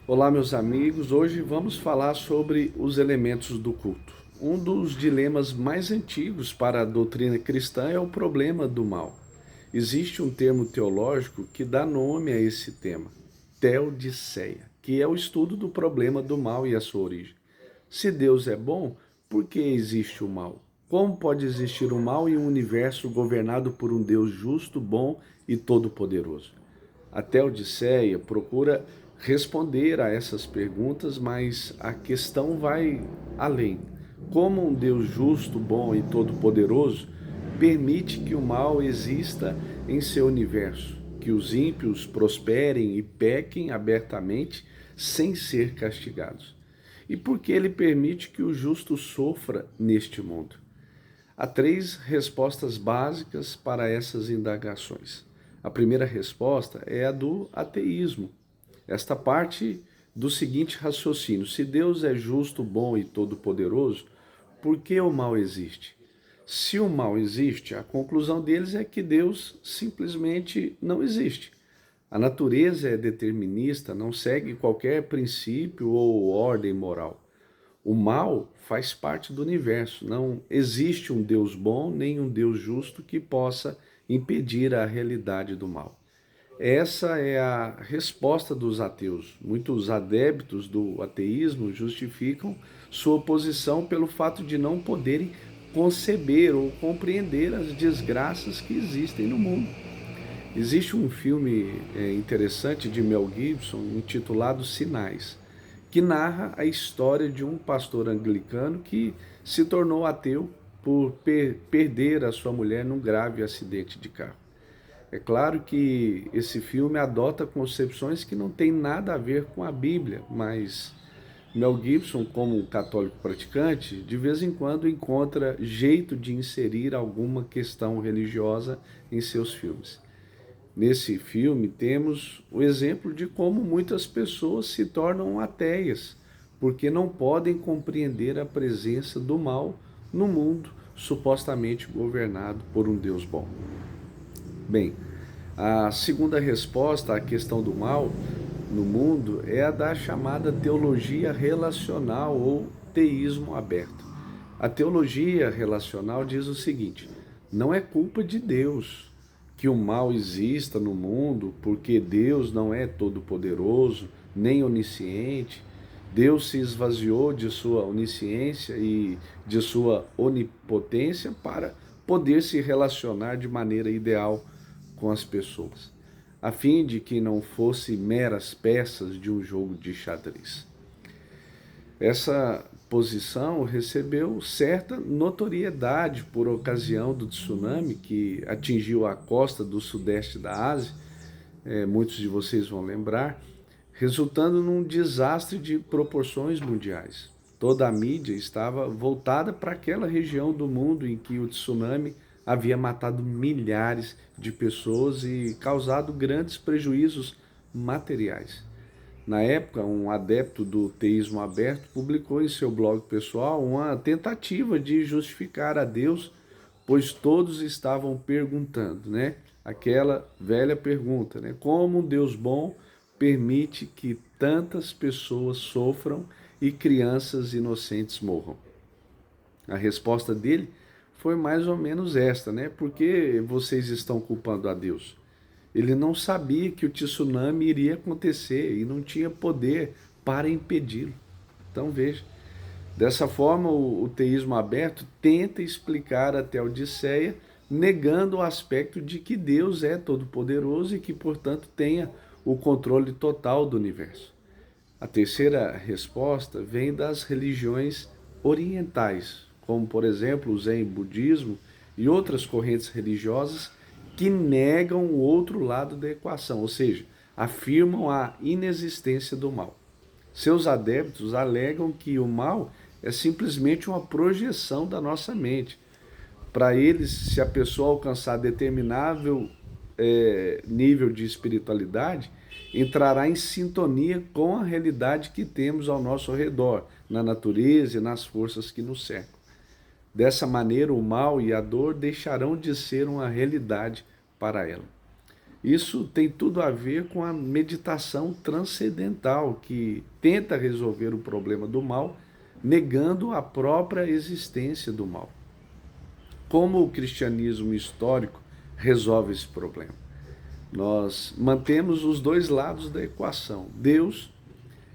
Olá, meus amigos. Hoje vamos falar sobre os elementos do culto. Um dos dilemas mais antigos para a doutrina cristã é o problema do mal. Existe um termo teológico que dá nome a esse tema, teodiceia, que é o estudo do problema do mal e a sua origem. Se Deus é bom, por que existe o mal? Como pode existir o mal em um universo governado por um Deus justo, bom e todo-poderoso? A Teodiceia procura responder a essas perguntas, mas a questão vai além. Como um Deus justo, bom e todo-poderoso permite que o mal exista em seu universo, que os ímpios prosperem e pequem abertamente sem ser castigados? E por que ele permite que o justo sofra neste mundo? Há três respostas básicas para essas indagações. A primeira resposta é a do ateísmo. Esta parte do seguinte raciocínio: se Deus é justo, bom e todo-poderoso, por que o mal existe? Se o mal existe, a conclusão deles é que Deus simplesmente não existe. A natureza é determinista, não segue qualquer princípio ou ordem moral. O mal faz parte do universo. Não existe um Deus bom nem um Deus justo que possa impedir a realidade do mal. Essa é a resposta dos ateus. Muitos adeptos do ateísmo justificam sua posição pelo fato de não poderem conceber ou compreender as desgraças que existem no mundo. Existe um filme interessante de Mel Gibson intitulado Sinais, que narra a história de um pastor anglicano que se tornou ateu por perder a sua mulher num grave acidente de carro. É claro que esse filme adota concepções que não têm nada a ver com a Bíblia, mas Mel Gibson, como um católico praticante, de vez em quando encontra jeito de inserir alguma questão religiosa em seus filmes. Nesse filme, temos o exemplo de como muitas pessoas se tornam ateias, porque não podem compreender a presença do mal no mundo supostamente governado por um Deus bom. Bem, a segunda resposta à questão do mal no mundo é a da chamada teologia relacional ou teísmo aberto. A teologia relacional diz o seguinte: não é culpa de Deus que o mal exista no mundo, porque Deus não é todo-poderoso, nem onisciente. Deus se esvaziou de sua onisciência e de sua onipotência para poder se relacionar de maneira ideal com as pessoas, a fim de que não fossem meras peças de um jogo de xadrez. Essa posição recebeu certa notoriedade por ocasião do tsunami que atingiu a costa do sudeste da Ásia, muitos de vocês vão lembrar, resultando num desastre de proporções mundiais. Toda a mídia estava voltada para aquela região do mundo em que o tsunami havia matado milhares de pessoas e causado grandes prejuízos materiais. Na época, um adepto do teísmo aberto publicou em seu blog pessoal uma tentativa de justificar a Deus, pois todos estavam perguntando, né? Aquela velha pergunta, né? Como um Deus bom permite que tantas pessoas sofram e crianças inocentes morram? A resposta dele foi mais ou menos esta, né? Por que vocês estão culpando a Deus? Ele não sabia que o tsunami iria acontecer e não tinha poder para impedi-lo. Então veja, dessa forma o teísmo aberto tenta explicar a Teodiceia, negando o aspecto de que Deus é todo-poderoso e que, portanto, tenha o controle total do universo. A terceira resposta vem das religiões orientais, como por exemplo o Zen budismo e outras correntes religiosas que negam o outro lado da equação, ou seja, afirmam a inexistência do mal. Seus adeptos alegam que o mal é simplesmente uma projeção da nossa mente. Para eles, se a pessoa alcançar determinável nível de espiritualidade, entrará em sintonia com a realidade que temos ao nosso redor, na natureza e nas forças que nos cercam. Dessa maneira, o mal e a dor deixarão de ser uma realidade para ela. Isso tem tudo a ver com a meditação transcendental, que tenta resolver o problema do mal, negando a própria existência do mal. Como o cristianismo histórico resolve esse problema? Nós mantemos os dois lados da equação. Deus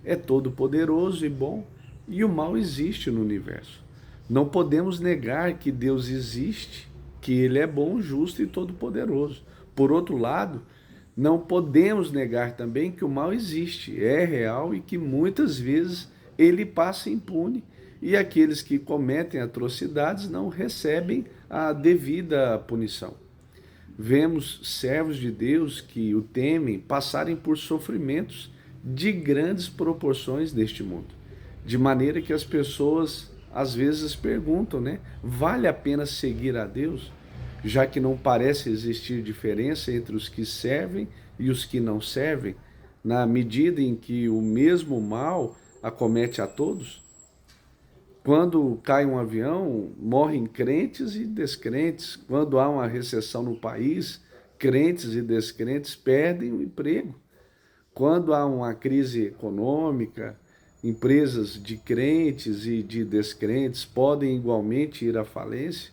é todo-poderoso e bom, e o mal existe no universo. Não podemos negar que Deus existe, que Ele é bom, justo e todo-poderoso. Por outro lado, não podemos negar também que o mal existe, é real e que muitas vezes ele passa impune e aqueles que cometem atrocidades não recebem a devida punição. Vemos servos de Deus que o temem passarem por sofrimentos de grandes proporções neste mundo, de maneira que as pessoas às vezes perguntam, né? Vale a pena seguir a Deus, já que não parece existir diferença entre os que servem e os que não servem, na medida em que o mesmo mal acomete a todos? Quando cai um avião, morrem crentes e descrentes. Quando há uma recessão no país, crentes e descrentes perdem o emprego. Quando há uma crise econômica, empresas de crentes e de descrentes podem igualmente ir à falência.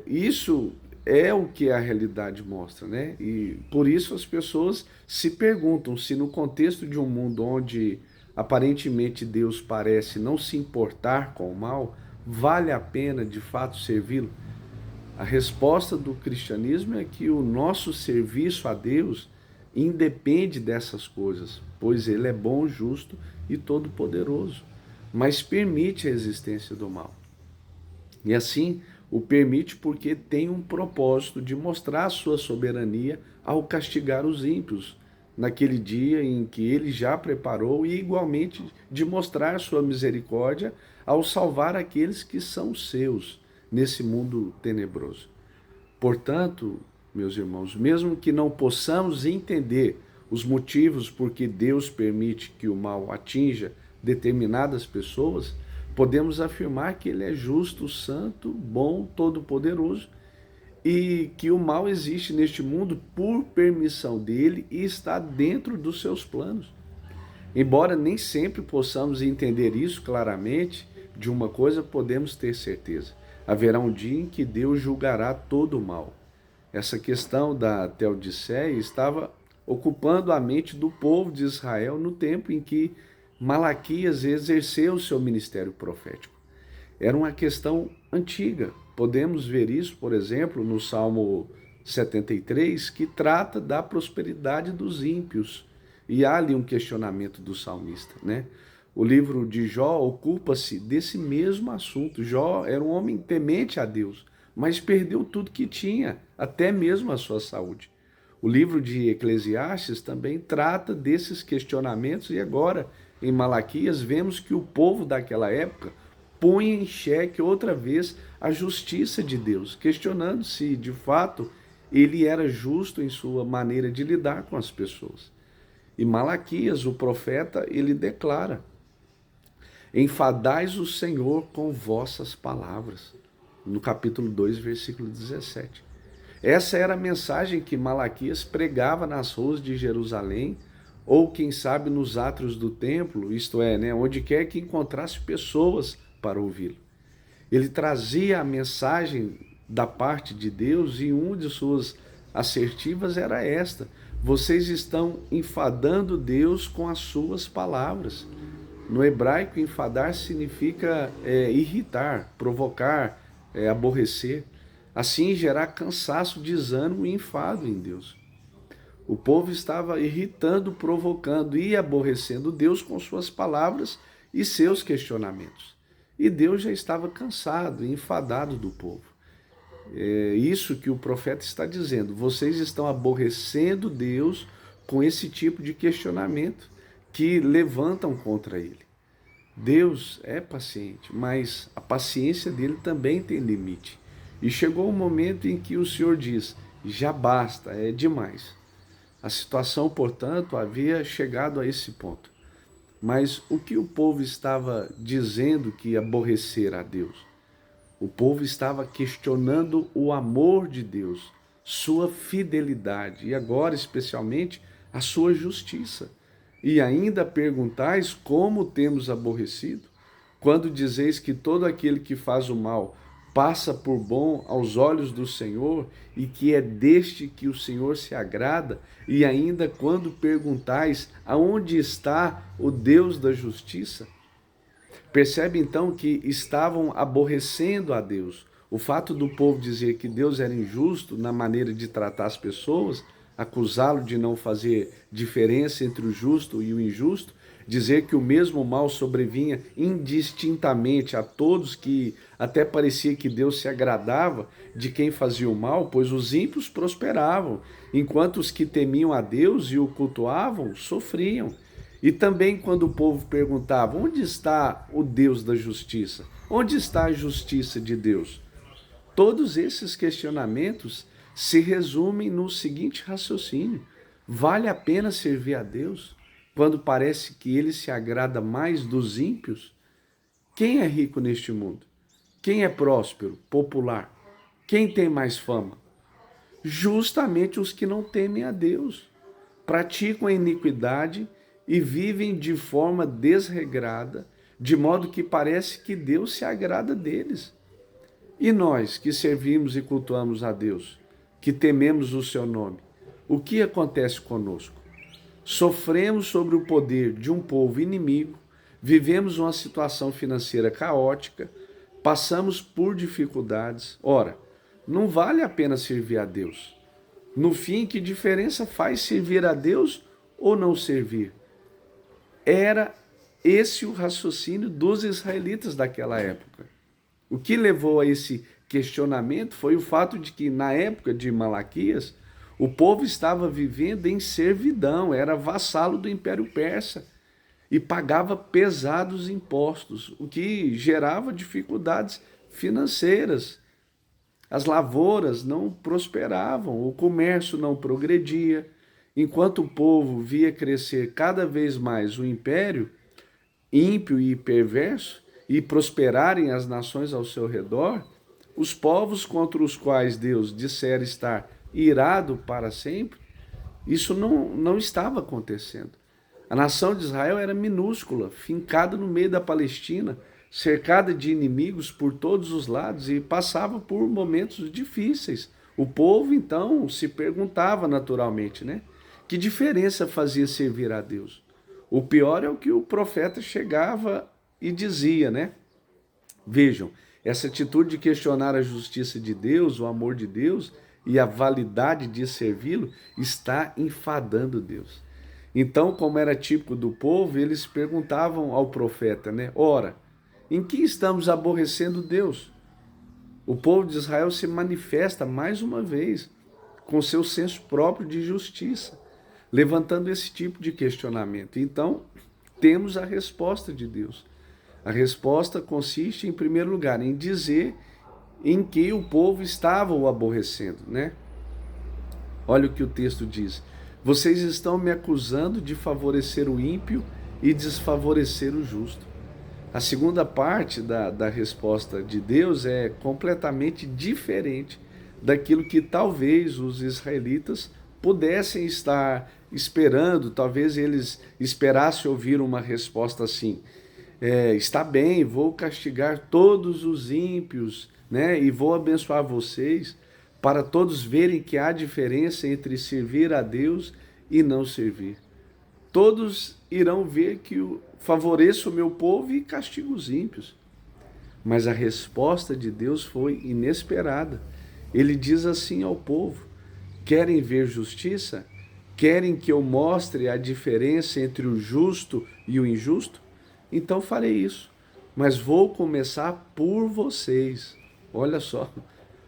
Isso é o que a realidade mostra, né? E por isso as pessoas se perguntam se no contexto de um mundo onde aparentemente Deus parece não se importar com o mal, vale a pena de fato servi-lo? A resposta do cristianismo é que o nosso serviço a Deus independe dessas coisas, pois Ele é bom, justo e todo-poderoso, mas permite a existência do mal. E assim o permite porque tem um propósito de mostrar a sua soberania ao castigar os ímpios, naquele dia em que ele já preparou, e igualmente de mostrar sua misericórdia ao salvar aqueles que são seus nesse mundo tenebroso. Portanto, meus irmãos, mesmo que não possamos entender os motivos por que Deus permite que o mal atinja determinadas pessoas, podemos afirmar que Ele é justo, santo, bom, todo-poderoso e que o mal existe neste mundo por permissão dele e está dentro dos seus planos. Embora nem sempre possamos entender isso claramente, de uma coisa podemos ter certeza: haverá um dia em que Deus julgará todo o mal. Essa questão da Teodiceia estava ocupando a mente do povo de Israel no tempo em que Malaquias exerceu o seu ministério profético. Era uma questão antiga. Podemos ver isso, por exemplo, no Salmo 73, que trata da prosperidade dos ímpios. E há ali um questionamento do salmista, né? O livro de Jó ocupa-se desse mesmo assunto. Jó era um homem temente a Deus, mas perdeu tudo que tinha, até mesmo a sua saúde. O livro de Eclesiastes também trata desses questionamentos e agora, em Malaquias, vemos que o povo daquela época põe em xeque outra vez a justiça de Deus, questionando se, de fato, ele era justo em sua maneira de lidar com as pessoas. E Malaquias, o profeta, ele declara: enfadais o Senhor com vossas palavras. No capítulo 2, versículo 17. Essa era a mensagem que Malaquias pregava nas ruas de Jerusalém, ou quem sabe nos átrios do templo, isto é, né, onde quer que encontrasse pessoas para ouvi-lo. Ele trazia a mensagem da parte de Deus e uma de suas assertivas era esta: vocês estão enfadando Deus com as suas palavras. No hebraico, enfadar significa irritar, provocar, aborrecer. Assim, gerar cansaço, desânimo e enfado em Deus. O povo estava irritando, provocando e aborrecendo Deus com suas palavras e seus questionamentos. E Deus já estava cansado e enfadado do povo. É isso que o profeta está dizendo. Vocês estão aborrecendo Deus com esse tipo de questionamento que levantam contra ele. Deus é paciente, mas a paciência dele também tem limite. E chegou o momento em que o Senhor diz: já basta, é demais. A situação, portanto, havia chegado a esse ponto. Mas o que o povo estava dizendo que aborrecer a Deus? O povo estava questionando o amor de Deus sua fidelidade e agora especialmente a sua justiça. E ainda perguntais como temos aborrecido, quando dizeis que todo aquele que faz o mal passa por bom aos olhos do Senhor e que é deste que o Senhor se agrada, e ainda quando perguntais aonde está o Deus da justiça? Percebe então que estavam aborrecendo a Deus. O fato do povo dizer que Deus era injusto na maneira de tratar as pessoas, acusá-lo de não fazer diferença entre o justo e o injusto, dizer que o mesmo mal sobrevinha indistintamente a todos, que até parecia que Deus se agradava de quem fazia o mal, pois os ímpios prosperavam, enquanto os que temiam a Deus e o cultuavam sofriam. E também quando o povo perguntava, onde está o Deus da justiça? Onde está a justiça de Deus? Todos esses questionamentos se resumem no seguinte raciocínio: vale a pena servir a Deus quando parece que ele se agrada mais dos ímpios? Quem é rico neste mundo? Quem é próspero, popular? Quem tem mais fama? Justamente os que não temem a Deus, praticam a iniquidade e vivem de forma desregrada, de modo que parece que Deus se agrada deles. E nós que servimos e cultuamos a Deus, que tememos o seu nome, o que acontece conosco? Sofremos sobre o poder de um povo inimigo, vivemos uma situação financeira caótica, passamos por dificuldades. Ora, não vale a pena servir a Deus. No fim, que diferença faz servir a Deus ou não servir? Era esse o raciocínio dos israelitas daquela época. O que levou a esse questionamento foi o fato de que, na época de Malaquias, o povo estava vivendo em servidão, era vassalo do Império Persa e pagava pesados impostos, o que gerava dificuldades financeiras. As lavouras não prosperavam, o comércio não progredia. Enquanto o povo via crescer cada vez mais o império ímpio e perverso e prosperarem as nações ao seu redor, os povos contra os quais Deus dissera estar irado para sempre, isso não estava acontecendo. A nação de Israel era minúscula, fincada no meio da Palestina, cercada de inimigos por todos os lados e passava por momentos difíceis. O povo, então, se perguntava naturalmente, né? Que diferença fazia servir a Deus? O pior é o que o profeta chegava e dizia, né? Vejam, essa atitude de questionar a justiça de Deus, o amor de Deus e a validade de servi-lo está enfadando Deus. Então, como era típico do povo, eles perguntavam ao profeta, né? Ora, em que estamos aborrecendo Deus? O povo de Israel se manifesta mais uma vez com seu senso próprio de justiça, levantando esse tipo de questionamento. Então, temos a resposta de Deus. A resposta consiste, em primeiro lugar, em dizer em que o povo estava o aborrecendo, né? Olha o que o texto diz. Vocês estão me acusando de favorecer o ímpio e desfavorecer o justo. A segunda parte da resposta de Deus é completamente diferente daquilo que talvez os israelitas pudessem estar esperando. Talvez eles esperassem ouvir uma resposta assim: está bem, vou castigar todos os ímpios, né, e vou abençoar vocês, para todos verem que há diferença entre servir a Deus e não servir. Todos irão ver que eu favoreço o meu povo e castigo os ímpios. Mas a resposta de Deus foi inesperada. Ele diz assim ao povo: querem ver justiça? Querem que eu mostre a diferença entre o justo e o injusto? Então farei isso. Mas vou começar por vocês. Olha só.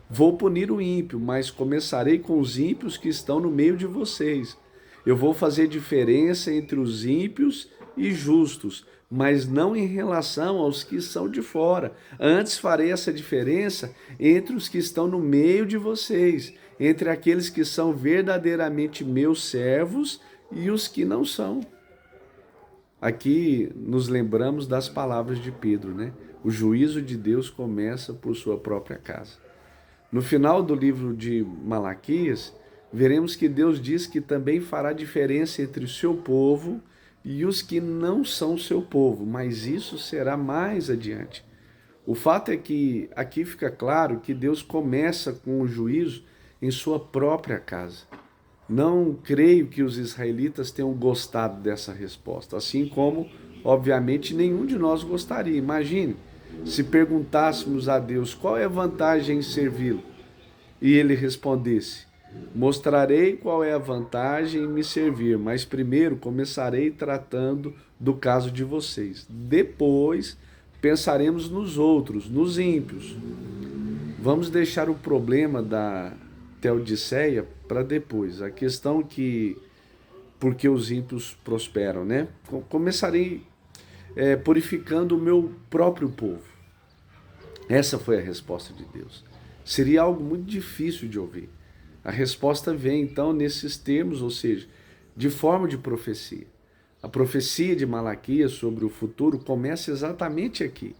Vou punir o ímpio, mas começarei com os ímpios que estão no meio de vocês. Eu vou fazer diferença entre os ímpios e justos, mas não em relação aos que são de fora. Antes farei essa diferença entre os que estão no meio de vocês, entre aqueles que são verdadeiramente meus servos e os que não são. Aqui nos lembramos das palavras de Pedro, né? O juízo de Deus começa por sua própria casa. No final do livro de Malaquias, veremos que Deus diz que também fará diferença entre o seu povo e os que não são seu povo, mas isso será mais adiante. O fato é que aqui fica claro que Deus começa com o juízo em sua própria casa. Não creio que os israelitas tenham gostado dessa resposta, assim como, obviamente, nenhum de nós gostaria. Imagine se perguntássemos a Deus qual é a vantagem em servi-lo e ele respondesse: mostrarei qual é a vantagem em me servir, mas primeiro começarei tratando do caso de vocês. Depois pensaremos nos outros, nos ímpios. Vamos deixar o problema da Teodiceia para depois. A questão que porque os ímpios prosperam, né? Começarei purificando o meu próprio povo. Essa foi a resposta de Deus. Seria algo muito difícil de ouvir. A resposta vem então nesses termos, ou seja, de forma de profecia. A profecia de Malaquias sobre o futuro começa exatamente aqui.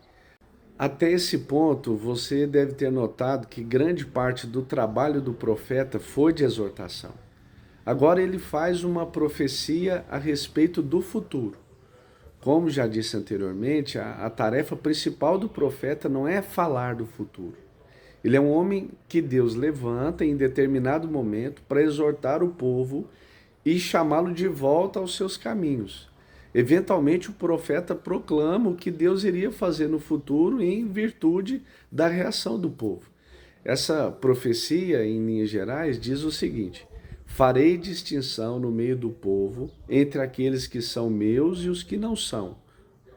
Até esse ponto, você deve ter notado que grande parte do trabalho do profeta foi de exortação. Agora ele faz uma profecia a respeito do futuro. Como já disse anteriormente, a tarefa principal do profeta não é falar do futuro. Ele é um homem que Deus levanta em determinado momento para exortar o povo e chamá-lo de volta aos seus caminhos. Eventualmente, o profeta proclama o que Deus iria fazer no futuro em virtude da reação do povo. Essa profecia, em linhas gerais, diz o seguinte: farei distinção no meio do povo entre aqueles que são meus e os que não são.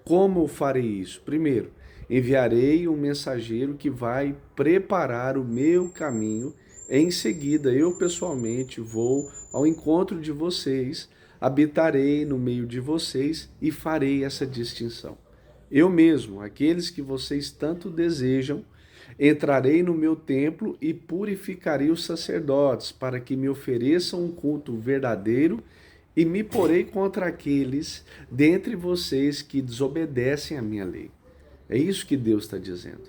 Como farei isso? Primeiro, enviarei um mensageiro que vai preparar o meu caminho. Em seguida, eu pessoalmente vou ao encontro de vocês, habitarei no meio de vocês e farei essa distinção. Eu mesmo, aqueles que vocês tanto desejam, entrarei no meu templo e purificarei os sacerdotes para que me ofereçam um culto verdadeiro e me porei contra aqueles dentre vocês que desobedecem à minha lei. É isso que Deus está dizendo.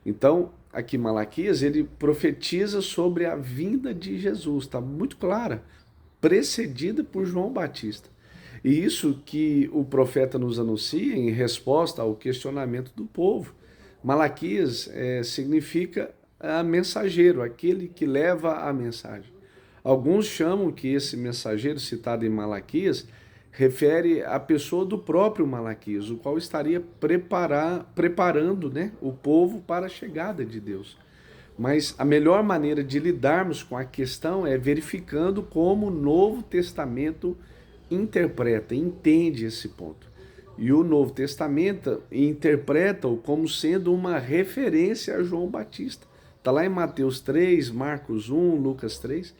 Então, aqui Malaquias, ele profetiza sobre a vinda de Jesus, está muito clara, precedida por João Batista. E isso que o profeta nos anuncia em resposta ao questionamento do povo. Malaquias significa mensageiro, aquele que leva a mensagem. Alguns chamam que esse mensageiro citado em Malaquias refere à pessoa do próprio Malaquias, o qual estaria preparando, né, o povo para a chegada de Deus. Mas a melhor maneira de lidarmos com a questão é verificando como o Novo Testamento interpreta, entende esse ponto. E o Novo Testamento interpreta-o como sendo uma referência a João Batista. Está lá em Mateus 3, Marcos 1, Lucas 3.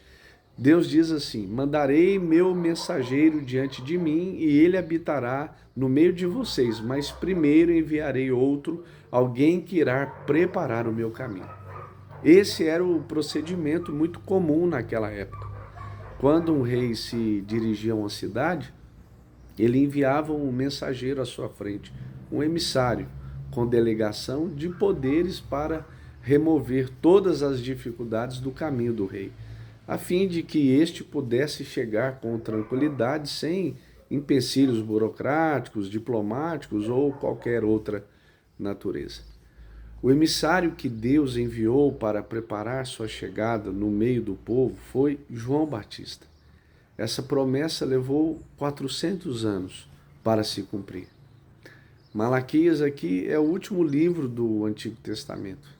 Deus diz assim: mandarei meu mensageiro diante de mim e ele habitará no meio de vocês, mas primeiro enviarei outro, alguém que irá preparar o meu caminho. Esse era o procedimento muito comum naquela época. Quando um rei se dirigia a uma cidade, ele enviava um mensageiro à sua frente, um emissário, com delegação de poderes para remover todas as dificuldades do caminho do rei, a fim de que este pudesse chegar com tranquilidade, sem empecilhos burocráticos, diplomáticos ou qualquer outra natureza. O emissário que Deus enviou para preparar sua chegada no meio do povo foi João Batista. Essa promessa levou 400 anos para se cumprir. Malaquias aqui é o último livro do Antigo Testamento.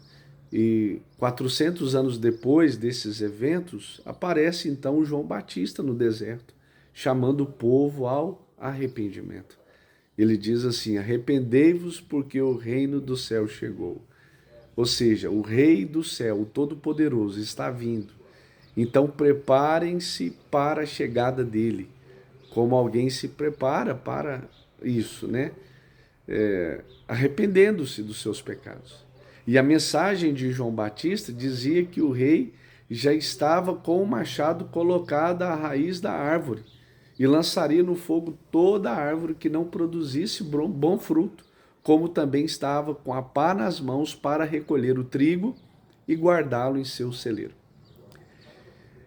E 400 anos depois desses eventos, aparece então João Batista no deserto, chamando o povo ao arrependimento. Ele diz assim: arrependei-vos porque o reino do céu chegou. Ou seja, o Rei do céu, o Todo-Poderoso, está vindo. Então preparem-se para a chegada dele, como alguém se prepara para isso, né? Arrependendo-se dos seus pecados. E a mensagem de João Batista dizia que o rei já estava com o machado colocado à raiz da árvore e lançaria no fogo toda a árvore que não produzisse bom fruto, como também estava com a pá nas mãos para recolher o trigo e guardá-lo em seu celeiro.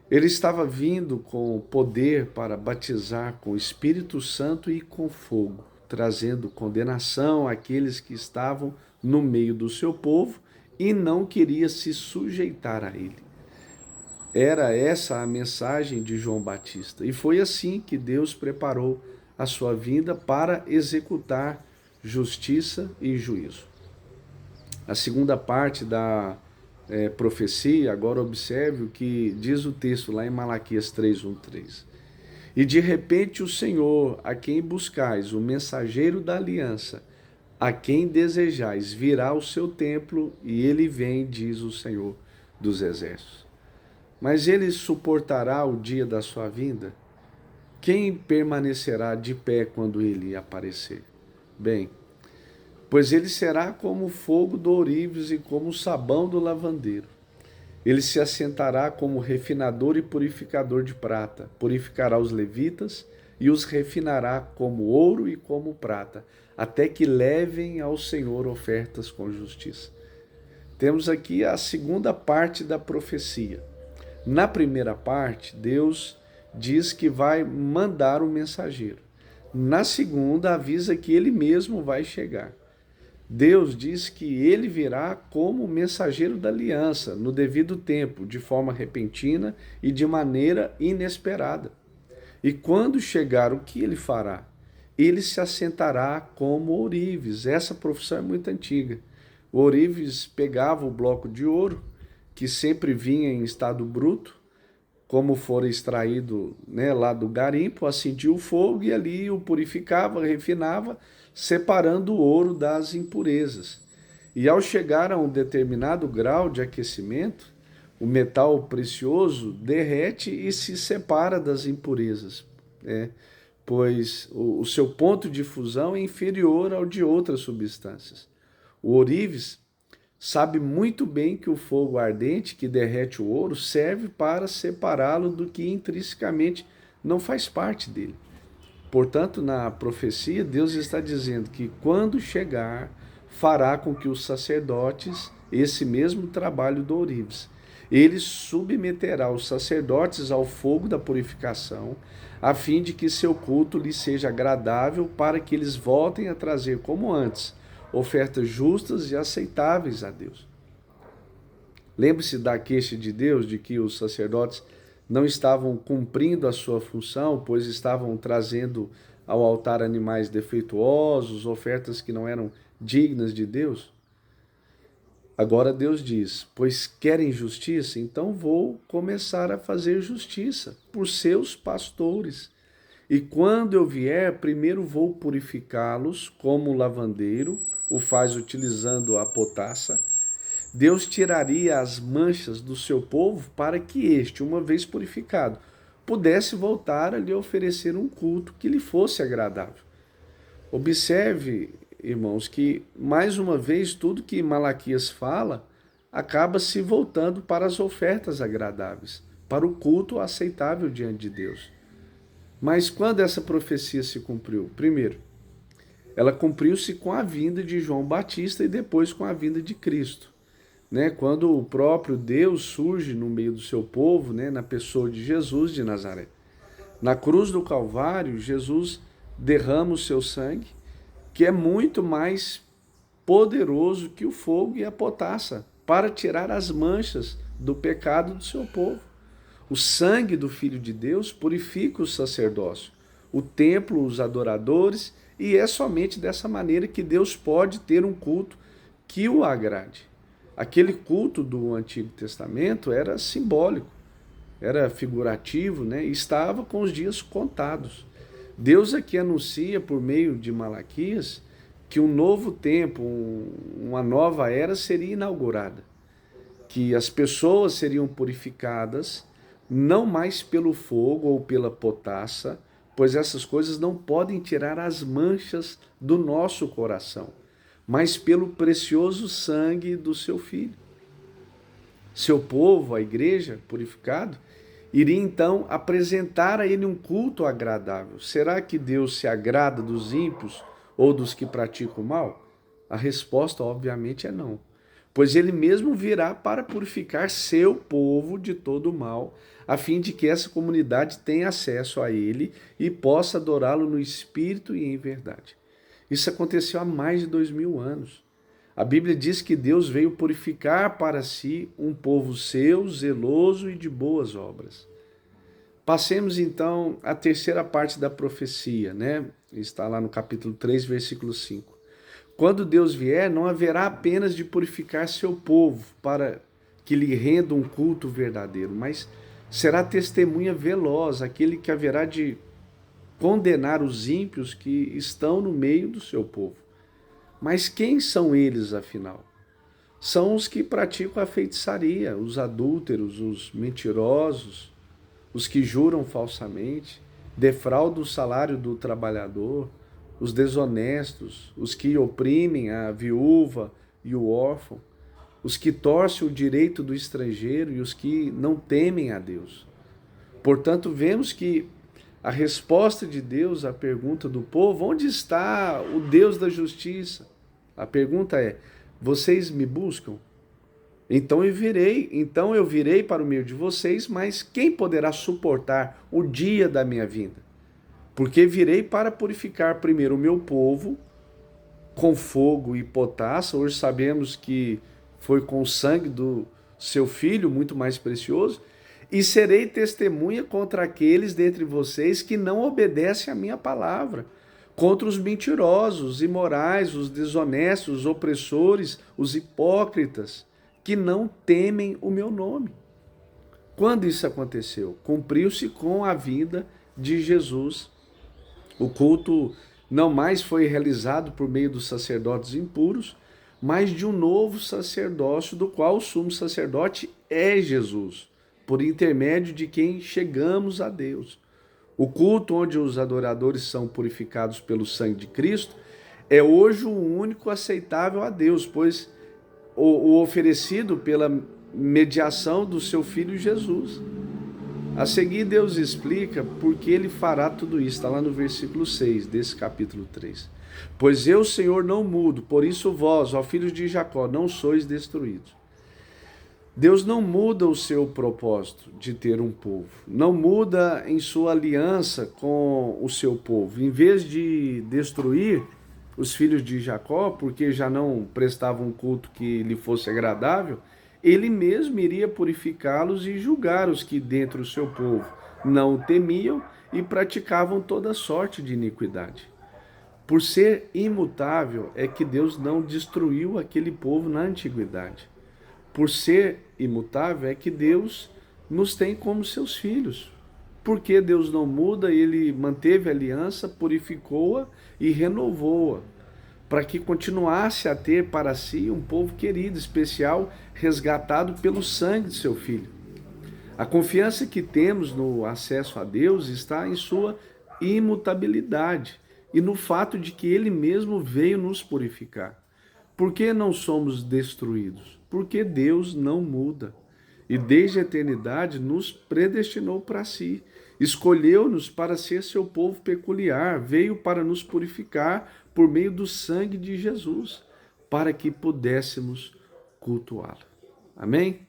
Ele estava vindo com poder para batizar com o Espírito Santo e com fogo, trazendo condenação àqueles que estavam no meio do seu povo e não queria se sujeitar a ele. Era essa a mensagem de João Batista. E foi assim que Deus preparou a sua vinda para executar justiça e juízo. A segunda parte da profecia, agora observe o que diz o texto lá em Malaquias 3:1-3. E de repente o Senhor, a quem buscais, o mensageiro da aliança, a quem desejais, virá ao seu templo, e ele vem, diz o Senhor dos exércitos. Mas ele suportará o dia da sua vinda? Quem permanecerá de pé quando ele aparecer? Bem, pois ele será como o fogo do ourives e como o sabão do lavandeiro. Ele se assentará como refinador e purificador de prata, purificará os levitas e os refinará como ouro e como prata, até que levem ao Senhor ofertas com justiça. Temos aqui a segunda parte da profecia. Na primeira parte, Deus diz que vai mandar o mensageiro. Na segunda, avisa que ele mesmo vai chegar. Deus diz que ele virá como mensageiro da aliança, no devido tempo, de forma repentina e de maneira inesperada. E quando chegar, o que ele fará? Ele se assentará como ourives. Essa profissão é muito antiga. O ourives pegava o bloco de ouro, que sempre vinha em estado bruto, como fora extraído, lá do garimpo, acendia o fogo e ali o purificava, refinava, separando o ouro das impurezas. E ao chegar a um determinado grau de aquecimento, o metal precioso derrete e se separa das impurezas, pois o seu ponto de fusão é inferior ao de outras substâncias. O ourives sabe muito bem que o fogo ardente que derrete o ouro serve para separá-lo do que intrinsecamente não faz parte dele. Portanto, na profecia, Deus está dizendo que quando chegar, fará com que os sacerdotes, esse mesmo trabalho do ourives, ele submeterá os sacerdotes ao fogo da purificação, a fim de que seu culto lhes seja agradável, para que eles voltem a trazer como antes ofertas justas e aceitáveis a Deus. Lembre-se da queixa de Deus de que os sacerdotes não estavam cumprindo a sua função, pois estavam trazendo ao altar animais defeituosos, ofertas que não eram dignas de Deus. Agora Deus diz: pois querem justiça, então vou começar a fazer justiça por seus pastores. E quando eu vier, primeiro vou purificá-los como o lavandeiro o faz utilizando a potassa. Deus tiraria as manchas do seu povo para que este, uma vez purificado, pudesse voltar a lhe oferecer um culto que lhe fosse agradável. Observe, irmãos, que mais uma vez tudo que Malaquias fala acaba se voltando para as ofertas agradáveis, para o culto aceitável diante de Deus. Mas quando essa profecia se cumpriu? Primeiro, ela cumpriu-se com a vinda de João Batista e depois com a vinda de Cristo. Quando o próprio Deus surge no meio do seu povo, na pessoa de Jesus de Nazaré. Na cruz do Calvário, Jesus derrama o seu sangue, que é muito mais poderoso que o fogo e a potassa, para tirar as manchas do pecado do seu povo. O sangue do Filho de Deus purifica o sacerdócio, o templo, os adoradores, e é somente dessa maneira que Deus pode ter um culto que o agrade. Aquele culto do Antigo Testamento era simbólico, era figurativo, e estava com os dias contados. Deus aqui anuncia por meio de Malaquias que um novo tempo, uma nova era seria inaugurada, que as pessoas seriam purificadas não mais pelo fogo ou pela potassa, pois essas coisas não podem tirar as manchas do nosso coração, mas pelo precioso sangue do seu Filho. Seu povo, a igreja, purificado, iria então apresentar a ele um culto agradável. Será que Deus se agrada dos ímpios ou dos que praticam o mal? A resposta, obviamente, é não. pois ele mesmo virá para purificar seu povo de todo o mal, a fim de que essa comunidade tenha acesso a ele e possa adorá-lo no espírito e em verdade. Isso aconteceu há mais de 2000 anos. A Bíblia diz que Deus veio purificar para si um povo seu, zeloso e de boas obras. Passemos então à terceira parte da profecia, né? Está lá no capítulo 3, versículo 5. Quando Deus vier, não haverá apenas de purificar seu povo para que lhe renda um culto verdadeiro, mas será testemunha veloz, aquele que haverá de condenar os ímpios que estão no meio do seu povo. Mas quem são eles, afinal? São os que praticam a feitiçaria, os adúlteros, os mentirosos, os que juram falsamente, defraudam o salário do trabalhador, os desonestos, os que oprimem a viúva e o órfão, os que torcem o direito do estrangeiro e os que não temem a Deus. Portanto, vemos que a resposta de Deus à pergunta do povo, onde está o Deus da justiça? A pergunta é, vocês me buscam? Então eu virei para o meio de vocês, mas quem poderá suportar o dia da minha vinda? Porque virei para purificar primeiro o meu povo com fogo e potassa. Hoje sabemos que foi com o sangue do seu filho, muito mais precioso, e serei testemunha contra aqueles dentre vocês que não obedecem à minha palavra, contra os mentirosos, os imorais, os desonestos, os opressores, os hipócritas, que não temem o meu nome. Quando isso aconteceu? Cumpriu-se com a vinda de Jesus. O culto não mais foi realizado por meio dos sacerdotes impuros, mas de um novo sacerdócio, do qual o sumo sacerdote é Jesus, por intermédio de quem chegamos a Deus. O culto onde os adoradores são purificados pelo sangue de Cristo é hoje o único aceitável a Deus, pois o oferecido pela mediação do seu Filho Jesus. A seguir, Deus explica por que ele fará tudo isso. Está lá no versículo 6 desse capítulo 3. Pois eu, Senhor, não mudo, por isso vós, ó filhos de Jacó, não sois destruídos. Deus não muda o seu propósito de ter um povo, não muda em sua aliança com o seu povo. Em vez de destruir os filhos de Jacó, porque já não prestavam um culto que lhe fosse agradável, ele mesmo iria purificá-los e julgar os que dentro do seu povo não o temiam e praticavam toda sorte de iniquidade. Por ser imutável é que Deus não destruiu aquele povo na antiguidade. Por ser imutável é que Deus nos tem como seus filhos. Porque Deus não muda, ele manteve a aliança, purificou-a e renovou-a, para que continuasse a ter para si um povo querido, especial, resgatado pelo sangue de seu Filho. A confiança que temos no acesso a Deus está em sua imutabilidade e no fato de que ele mesmo veio nos purificar. Por que não somos destruídos? Porque Deus não muda e desde a eternidade nos predestinou para si. Escolheu-nos para ser seu povo peculiar, veio para nos purificar por meio do sangue de Jesus, para que pudéssemos cultuá-lo. Amém?